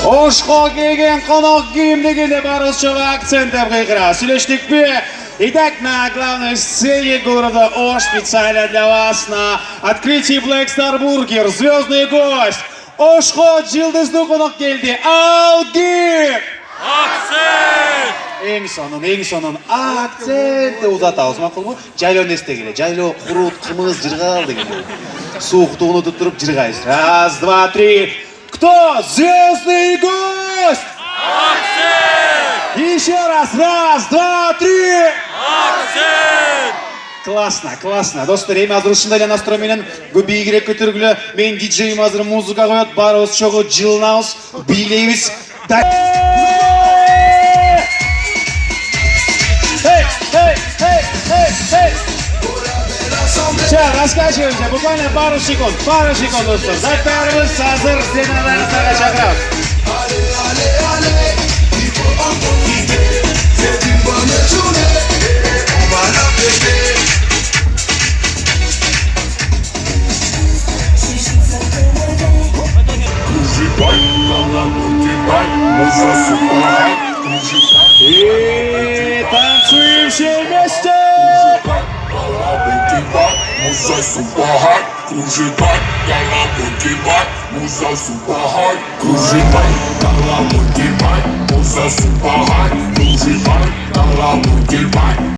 Oshga kelgan qo'noq kiyim deganda barcha aktsent deb qiyqira. Слышишь-ли? Итак, на главной сцене города Ош специально для вас на открытии Black Star Burger звездный гость. Ошко жылдызды қонақ келді. Алгир! Акцент! Ең сонын акцентті ұзатауыз мақұл мұ? Жайлау несте келе. Жайлау құрут, қымыз, жырғал деген. Суықтығын ұтып тұрып жырғайыз. Раз, два, три. Кто? Звездный гость! Акцент! Еще раз. Раз, два, три. Акцент! Классно. Достар, эми азыр ушундай эле настрой менен көбейгирээк көтөргүлө. Мен диджейим азыр музыка коет, баарыбыз чогуу жылынабыз, бийлейбиз. Сейчас раскачиваемся, буквально пару секунд, достар. Запарыбыз азыр сценаларын сага чакырабыз. И танцуем все вместе! Муза супер хай, кружит бай, гала бай, муза супер хай, кружит бай, гала бай, муза супер хай, кружит бай, гала бай.